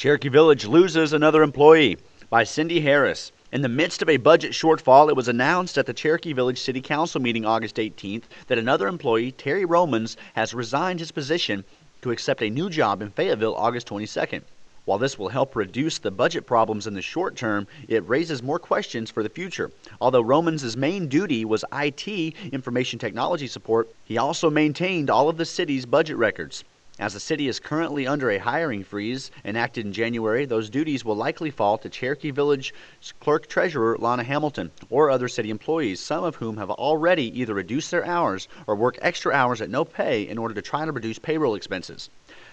Cherokee Village loses another employee by Cindy Harris. In the midst of a budget shortfall, it was announced at the Cherokee Village City Council meeting August 18th that another employee, Terry Romans, has resigned his position to accept a new job in Fayetteville August 22nd. While this will help reduce the budget problems in the short term, it raises more questions for the future. Although Romans' main duty was IT, information technology support, he also maintained all of the city's budget records. As the city is currently under a hiring freeze enacted in January, those duties will likely fall to Cherokee Village Clerk-Treasurer Lana Hamilton or other city employees, some of whom have already either reduced their hours or work extra hours at no pay in order to try to reduce payroll expenses.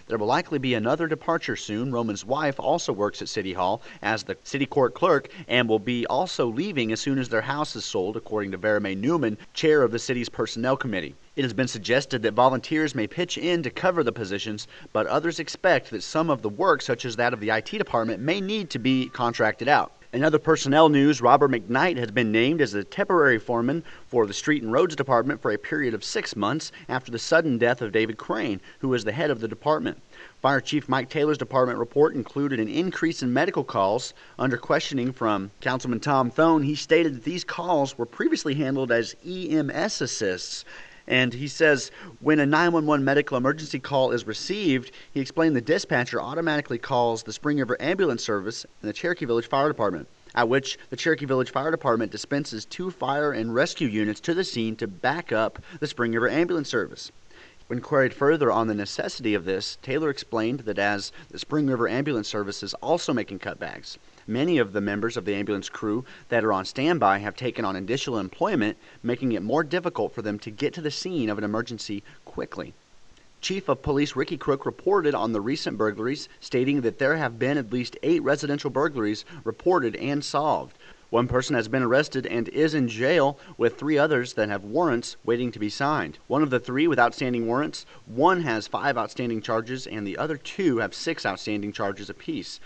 There will likely be another departure soon. Roman's wife also works at City Hall as the city court clerk and will be also leaving as soon as their house is sold, according to Vera Mae Newman, chair of the city's personnel committee. It has been suggested that volunteers may pitch in to cover the positions, but others expect that some of the work, such as that of the IT department, may need to be contracted out. In other personnel news, Robert McKnight has been named as the temporary foreman for the Street and Roads Department for a period of 6 months after the sudden death of David Crane, who was the head of the department. Fire Chief Mike Taylor's department report included an increase in medical calls. Under questioning from Councilman Tom Thone, he stated that these calls were previously handled as EMS assists. And he says when a 911 medical emergency call is received, he explained the dispatcher automatically calls the Spring River Ambulance Service and the Cherokee Village Fire Department, at which the Cherokee Village Fire Department dispenses 2 fire and rescue units to the scene to back up the Spring River Ambulance Service. When queried further on the necessity of this, Taylor explained that as the Spring River Ambulance Service is also making cutbacks, many of the members of the ambulance crew that are on standby have taken on additional employment, making it more difficult for them to get to the scene of an emergency quickly. Chief of Police Ricky Crook reported on the recent burglaries, stating that there have been at least 8 residential burglaries reported and solved. 1 person has been arrested and is in jail, with 3 others that have warrants waiting to be signed. 1 of the 3 with outstanding warrants, 1 has 5 outstanding charges, and the other 2 have 6 outstanding charges apiece.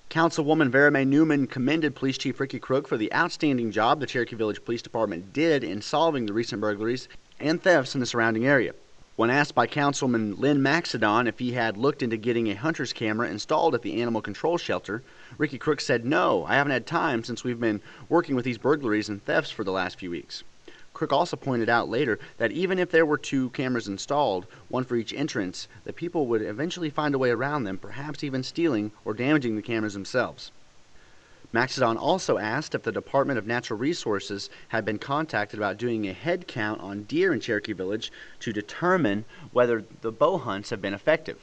Councilwoman Vera Mae Newman commended Police Chief Ricky Crook for the outstanding job the Cherokee Village Police Department did in solving the recent burglaries and thefts in the surrounding area. When asked by Councilman Lynn Maxedon if he had looked into getting a hunter's camera installed at the animal control shelter, Ricky Crook said, "No, I haven't had time since we've been working with these burglaries and thefts for the last few weeks." Crook also pointed out later that even if there were 2 cameras installed, 1 for each entrance, the people would eventually find a way around them, perhaps even stealing or damaging the cameras themselves. Maxedon also asked if the Department of Natural Resources had been contacted about doing a head count on deer in Cherokee Village to determine whether the bow hunts have been effective.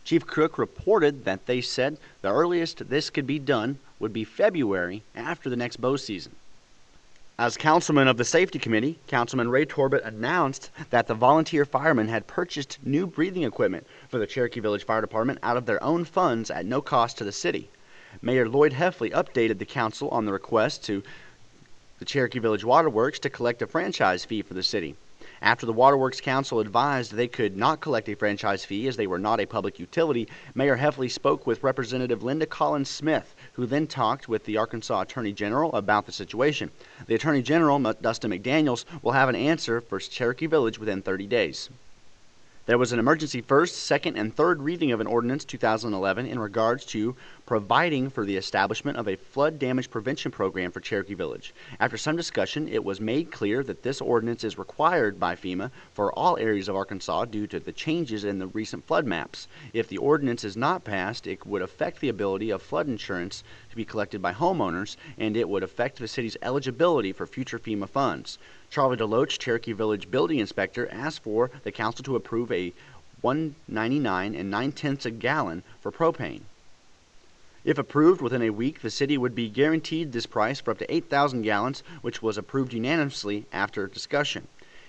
Chief Crook reported that they said the earliest this could be done would be February after the next bow season. As councilman of the Safety Committee, Councilman Ray Torbett announced that the volunteer firemen had purchased new breathing equipment for the Cherokee Village Fire Department out of their own funds at no cost to the city. Mayor Lloyd Heffley updated the council on the request to the Cherokee Village Waterworks to collect a franchise fee for the city. After the Waterworks Council advised they could not collect a franchise fee as they were not a public utility, Mayor Heffley spoke with Representative Linda Collins Smith, who then talked with the Arkansas Attorney General about the situation. The Attorney General, Dustin McDaniels, will have an answer for Cherokee Village within 30 days. There was an emergency first, second, and third reading of an ordinance 2011 in regards to providing for the establishment of a flood damage prevention program for Cherokee Village. After some discussion, it was made clear that this ordinance is required by FEMA for all areas of Arkansas due to the changes in the recent flood maps. If the ordinance is not passed, it would affect the ability of flood insurance to be collected by homeowners, and it would affect the city's eligibility for future FEMA funds. Charlie DeLoach, Cherokee Village Building Inspector, asked for the council to approve a $1.99 and 9/10 a gallon for propane. If approved within a week, the city would be guaranteed this price for up to 8,000 gallons, which was approved unanimously after discussion.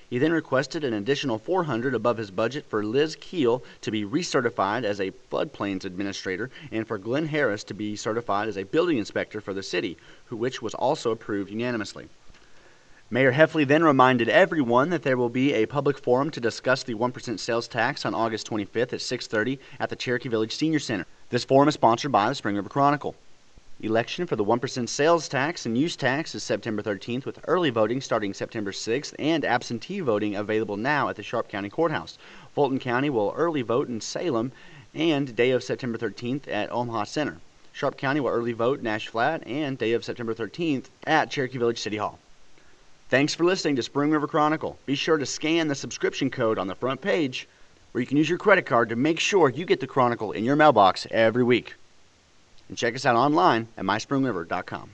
He then requested an additional $400 above his budget for Liz Keel to be recertified as a floodplains administrator and for Glenn Harris to be certified as a building inspector for the city, which was also approved unanimously. Mayor Heffley then reminded everyone that there will be a public forum to discuss the 1% sales tax on August 25th at 6:30 at the Cherokee Village Senior Center. This forum is sponsored by the Spring River Chronicle. Election for the 1% sales tax and use tax is September 13th, with early voting starting September 6th and absentee voting available now at the Sharp County Courthouse. Fulton County will early vote in Salem and day of September 13th at Omaha Center. Sharp County will early vote Nash Flat, and day of September 13th at Cherokee Village City Hall. Thanks for listening to Spring River Chronicle. Be sure to scan the subscription code on the front page, where you can use your credit card to make sure you get the Chronicle in your mailbox every week. And check us out online at myspringriver.com.